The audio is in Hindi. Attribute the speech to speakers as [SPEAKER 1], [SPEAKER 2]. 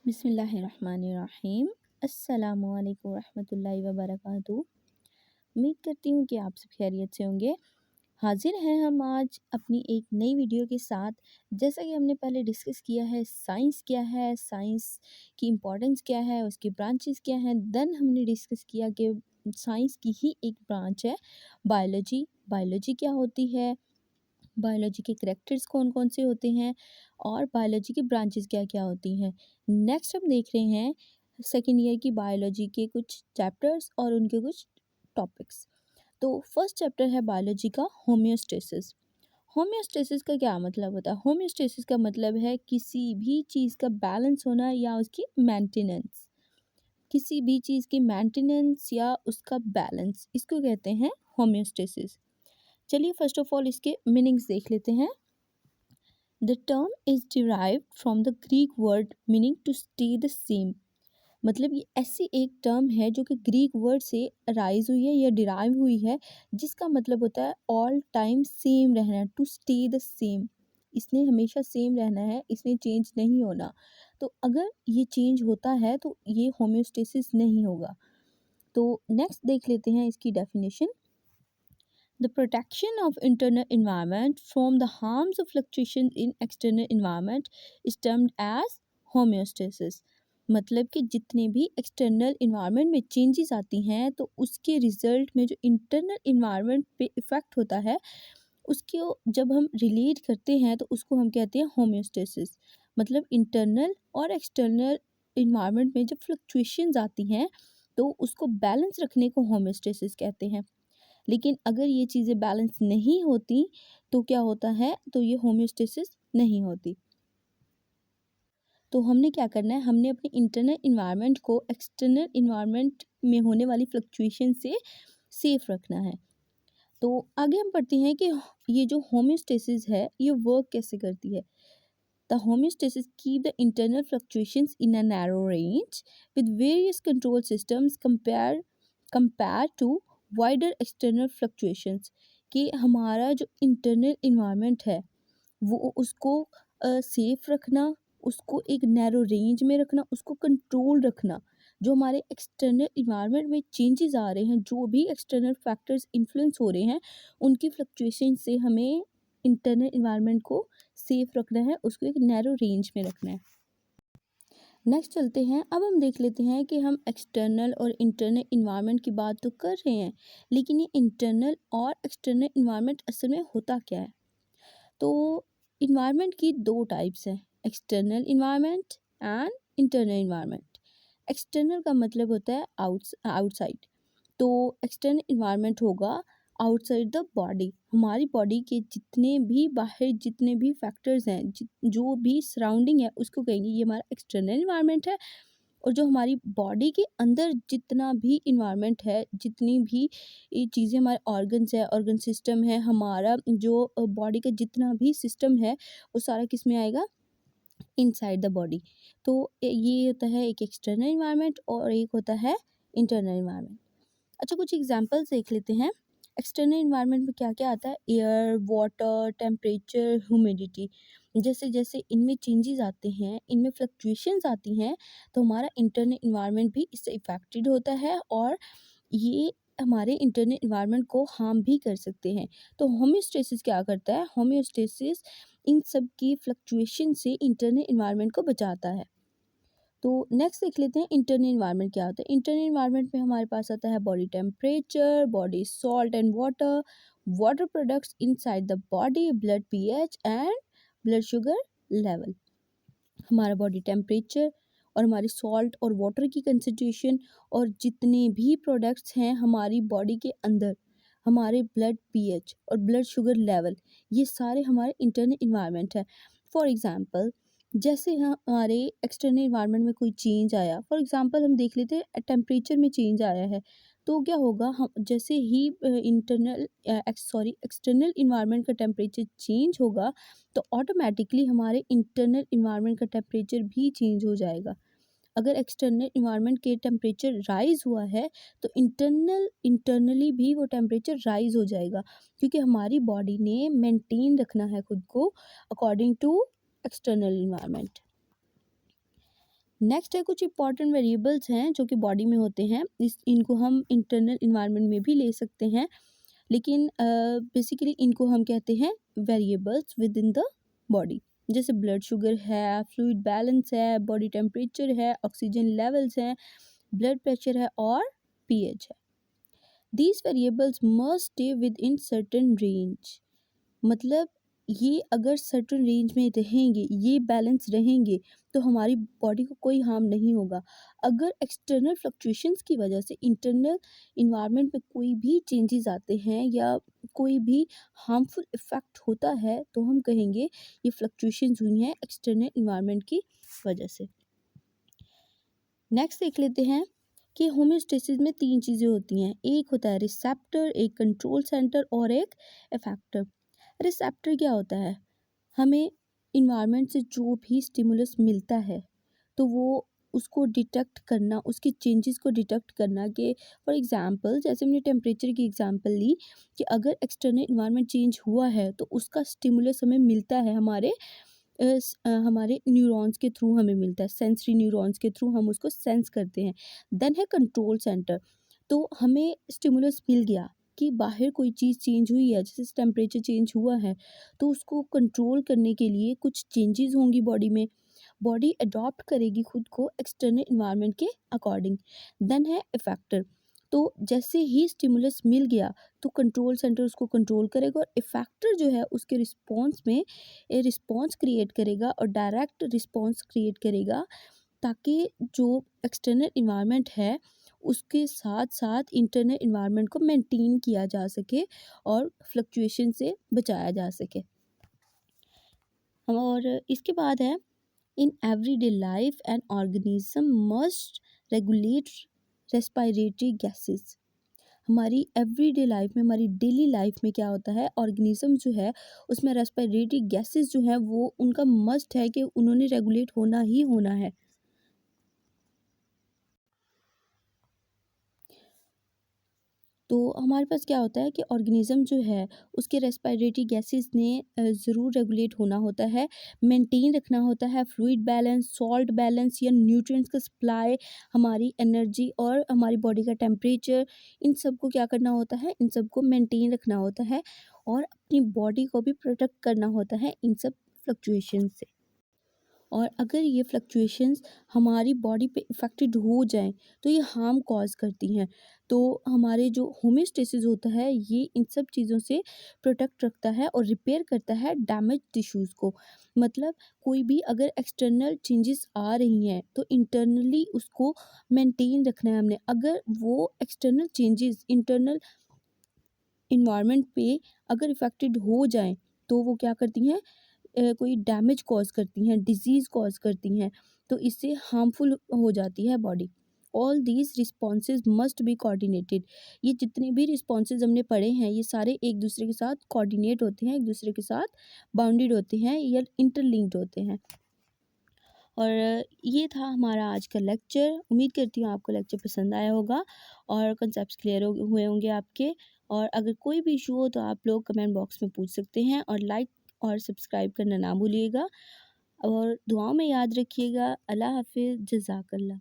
[SPEAKER 1] बिस्मिल्लाहिर्रहमानिर्रहीम। अस्सलामुअलैकुम रहमतुल्लाहि व बरकातुहू। उम्मीद करती हूँ कि आप सब खैरियत से होंगे। हाजिर हैं हम आज अपनी एक नई वीडियो के साथ। जैसा कि हमने पहले डिस्कस किया है साइंस क्या है, साइंस की इम्पोर्टेंस क्या है, उसकी ब्रांचेस क्या हैं। देन हमने डिस्कस किया कि साइंस की ही एक ब्रांच है बायोलॉजी। बायोलॉजी क्या होती है, बायोलॉजी के करैक्टर्स कौन कौन से होते हैं और बायोलॉजी की ब्रांचेस क्या क्या होती हैं। नेक्स्ट हम देख रहे हैं सेकेंड ईयर की बायोलॉजी के कुछ चैप्टर्स और उनके कुछ टॉपिक्स। तो फर्स्ट चैप्टर है बायोलॉजी का होम्योस्टेसिस। होम्योस्टेसिस का क्या मतलब होता है? होम्योस्टेसिस का मतलब है किसी भी चीज़ का बैलेंस होना या उसकी मेंटेनेंस। किसी भी चीज़ की मेंटेनेंस या उसका बैलेंस, इसको कहते हैं होम्योस्टेसिस। चलिए फर्स्ट ऑफ ऑल इसके मीनिंग्स देख लेते हैं। The term is derived from the Greek word meaning to stay the same. मतलब ये ऐसी एक टर्म है जो कि ग्रीक वर्ड से राइज हुई है या डिराइव हुई है, जिसका मतलब होता है ऑल टाइम सेम रहना, टू स्टे द सेम। इसने हमेशा सेम रहना है, इसने चेंज नहीं होना। तो अगर ये चेंज होता है तो ये होम्योस्टेसिस नहीं होगा। तो नेक्स्ट देख लेते हैं इसकी definition. The protection of internal environment from the harms of fluctuation in external environment is termed as homeostasis। मतलब कि जितने भी एक्सटर्नल इन्वायरमेंट में चेंजेस आती हैं तो उसके रिजल्ट में जो इंटरनल इन्वायरमेंट पे इफ़ेक्ट होता है, उसको जब हम रिलेट करते हैं तो उसको हम कहते हैं होम्योस्टेसिस। मतलब इंटरनल और एक्सटर्नल इन्वायरमेंट में जब फ्लक्चुएशंस आती हैं तो उसको बैलेंस रखने को होम्योस्टेसिस कहते हैं। लेकिन अगर ये चीज़ें बैलेंस नहीं होती तो क्या होता है, तो ये होम्योस्टेसिस नहीं होती। तो हमने क्या करना है, हमने अपने इंटरनल इन्वायरमेंट को एक्सटर्नल इन्वायरमेंट में होने वाली फ्लक्चुएशन से सेफ रखना है। तो आगे हम पढ़ते हैं कि ये जो होम्योस्टेसिस है ये वर्क कैसे करती है। The homeostasis keep the internal fluctuations in a narrow range with various control systems compare to wider external fluctuations. कि हमारा जो इंटरनल इन्वायरमेंट है वो उसको सेफ रखना, उसको एक नैरो रेंज में रखना, उसको कंट्रोल रखना। जो हमारे एक्सटर्नल इन्वायरमेंट में चेंजेस आ रहे हैं, जो भी एक्सटर्नल फैक्टर्स इन्फ्लुएंस हो रहे हैं, उनकी फ्लक्चुएशन से हमें इंटरनल इन्वायरमेंट को सेफ रखना है, उसको एक नैरो रेंज में रखना है। नेक्स्ट चलते हैं। अब हम देख लेते हैं कि हम एक्सटर्नल और इंटरनल इन्वायरमेंट की बात तो कर रहे हैं, लेकिन ये इंटरनल और एक्सटर्नल इन्वायरमेंट असल में होता क्या है। तो इन्वायरमेंट की दो टाइप्स हैं, external environment and internal environment. External का मतलब होता है आउटसाइड। तो एक्सटर्नल इन्वायरमेंट होगा आउटसाइड द बॉडी। हमारी बॉडी के जितने भी बाहर जितने भी फैक्टर्स हैं, जो भी सराउंडिंग है, उसको कहेंगे ये हमारा एक्सटर्नल इन्वायरमेंट है। और जो हमारी बॉडी के अंदर जितना भी इन्वायरमेंट है, जितनी भी ये चीज़ें, हमारे ऑर्गन्स है, ऑर्गन सिस्टम है, हमारा जो बॉडी का जितना भी सिस्टम है, वो सारा किस में आएगा, इनसाइड द बॉडी। तो ये होता है एक एक्सटर्नल इन्वायरमेंट और एक होता है इंटरनल इन्वायरमेंट। अच्छा, कुछ एग्जांपल्स देख लेते हैं। एक्सटर्नल इन्वायरमेंट में क्या क्या आता है, एयर, वाटर, टेम्परेचर, ह्यूमिडिटी। जैसे जैसे इनमें चेंजेस आते हैं, इनमें फ्लक्चुएशंस आती हैं, तो हमारा इंटरनल इन्वायरमेंट भी इससे इफेक्टेड होता है और ये हमारे इंटरनल इन्वायरमेंट को हार्म भी कर सकते हैं। तो होम्योस्टेसिस क्या करता है, होम्योस्टेसिस इन सब की फ्लक्चुएशन से इंटरनल इन्वायरमेंट को बचाता है। तो नेक्स्ट देख लेते हैं इंटरनल इन्वायरमेंट क्या होता है। इंटरनल इन्वायरमेंट में हमारे पास आता है body temperature, body salt and water, water products inside the body, blood pH and blood sugar level. हमारा बॉडी टेम्परेचर और हमारी सॉल्ट और वाटर की कंसनट्रेशन और जितने भी प्रोडक्ट्स हैं हमारी बॉडी के अंदर, हमारे ब्लड पीएच और ब्लड शुगर लेवल, ये सारे हमारे इंटरनल इन्वायरमेंट है। फॉर एग्जांपल, जैसे हमारे एक्सटर्नल इन्वायरमेंट में कोई चेंज आया, फॉर एग्जांपल हम देख लेते हैं टेम्परेचर में चेंज आया है, तो क्या होगा, हम जैसे ही एक्सटर्नल इन्वायरमेंट का टेम्परेचर चेंज होगा तो ऑटोमेटिकली हमारे इंटरनल इन्वायरमेंट का टेम्परेचर भी चेंज हो जाएगा। अगर एक्सटर्नल इन्वायरमेंट के टेम्परेचर राइज हुआ है तो इंटरनली भी वो टेम्परेचर राइज हो जाएगा, क्योंकि हमारी बॉडी ने मेंटेन रखना है खुद को according to external environment. Next है कुछ इंपॉर्टेंट वेरिएबल्स हैं जो कि बॉडी में होते हैं, इनको हम इंटरनल इन्वायरमेंट में भी ले सकते हैं, लेकिन बेसिकली इनको हम कहते हैं variables with in the body. जैसे ब्लड शुगर है, फ्लूइड बैलेंस है, बॉडी टेम्परेचर है, ऑक्सीजन लेवल्स हैं, ब्लड प्रेशर है और पीएच है। These variables must stay with in certain range. मतलब ये अगर सर्टेन रेंज में रहेंगे, ये बैलेंस रहेंगे, तो हमारी बॉडी को कोई हार्म नहीं होगा। अगर एक्सटर्नल फ्लक्चुएशंस की वजह से इंटरनल इन्वायरमेंट में कोई भी चेंजेस आते हैं या कोई भी हार्मफुल इफ़ेक्ट होता है, तो हम कहेंगे ये फ्लक्चुएशंस हुई हैं एक्सटर्नल इन्वायरमेंट की वजह से। नेक्स्ट देख लेते हैं कि होम्योस्टेसिस में 3 चीज़ें होती हैं। एक होता है रिसेप्टर, एक कंट्रोल सेंटर और एक इफेक्टर। रिसेप्टर क्या होता है? हमें इन्वायरमेंट से जो भी स्टिमुलस मिलता है, तो वो उसको डिटेक्ट करना, उसके चेंजेस को डिटेक्ट करना। कि फॉर एग्ज़ाम्पल जैसे मैंने टेम्परेचर की एग्ज़ाम्पल ली कि अगर एक्सटर्नल इन्वायरमेंट चेंज हुआ है, तो उसका स्टिमुलस हमें मिलता है हमारे न्यूरॉन्स के थ्रू हमें मिलता है, सेंसरी न्यूरॉन्स के थ्रू हम उसको सेंस करते हैं। देन है कंट्रोल सेंटर। तो हमें स्टिमुलस मिल गया कि बाहर कोई चीज़ चेंज हुई है, जैसे टेम्परेचर चेंज हुआ है, तो उसको कंट्रोल करने के लिए कुछ चेंजेस होंगी बॉडी में। बॉडी अडॉप्ट करेगी खुद को एक्सटर्नल इन्वायरमेंट के अकॉर्डिंग। देन है इफेक्टर। तो जैसे ही स्टिमुलस मिल गया, तो कंट्रोल सेंटर उसको कंट्रोल करेगा और इफेक्टर जो है उसके रिस्पॉन्स में रिस्पॉन्स क्रिएट करेगा और डायरेक्ट रिस्पॉन्स क्रिएट करेगा, ताकि जो एक्सटर्नल इन्वायरमेंट है उसके साथ साथ इंटरनल इन्वायरमेंट को मेंटेन किया जा सके और फ्लक्चुएशन से बचाया जा सके। और इसके बाद है in everyday life an organism must regulate respiratory gases. हमारी एवरीडे लाइफ में, हमारी डेली लाइफ में क्या होता है, ऑर्गेनिज्म जो है उसमें रेस्पिरेटरी गैसेस जो है वो उनका मस्ट है कि उन्होंने रेगुलेट होना ही होना है। तो हमारे पास क्या होता है कि ऑर्गेनिज़्म जो है उसके रेस्पिरेटरी गैसेस ने ज़रूर रेगुलेट होना होता है, मेंटेन रखना होता है फ्लूइड बैलेंस, सॉल्ट बैलेंस या न्यूट्रिएंट्स का सप्लाई, हमारी एनर्जी और हमारी बॉडी का टेम्परेचर, इन सब को क्या करना होता है, इन सब को मेंटेन रखना होता है और अपनी बॉडी को भी प्रोटेक्ट करना होता है इन सब फ्लक्चुएशन से। और अगर ये फ्लक्चुएशंस हमारी बॉडी पे इफ़ेक्टेड हो जाएँ, तो ये हार्म कॉज़ करती हैं। तो हमारे जो होम्योस्टेसिस होता है, ये इन सब चीज़ों से प्रोटेक्ट रखता है और रिपेयर करता है डैमेज टिश्यूज़ को। मतलब कोई भी अगर एक्सटर्नल चेंजेस आ रही हैं, तो इंटरनली उसको मेंटेन रखना है हमने। अगर वो एक्सटर्नल चेंजेस इंटरनल एनवायरनमेंट पे अगर इफ़ेक्टेड हो जाएँ, तो वो क्या करती हैं, कोई डैमेज कॉज़ करती हैं, डिज़ीज़ कॉज़ करती हैं, तो इससे हार्मफुल हो जाती है body. All these responses must be coordinated. ये जितने भी रिस्पॉन्सेज़ हमने पढ़े हैं, ये सारे एक दूसरे के साथ कोऑर्डिनेट होते हैं, एक दूसरे के साथ बाउंडेड होते हैं या इंटरलिंक्ड होते हैं। और ये था हमारा आज का लेक्चर। उम्मीद करती हूँ आपको लेक्चर पसंद आया होगा और कॉन्सेप्ट्स क्लियर हो हुए होंगे आपके। और अगर कोई भी इशू हो तो आप लोग कमेंट बॉक्स में पूछ सकते हैं और लाइक और सब्सक्राइब करना ना भूलिएगा और दुआओं में याद रखिएगा। अल्लाह हाफ़िज़, जज़ाकल्लाह।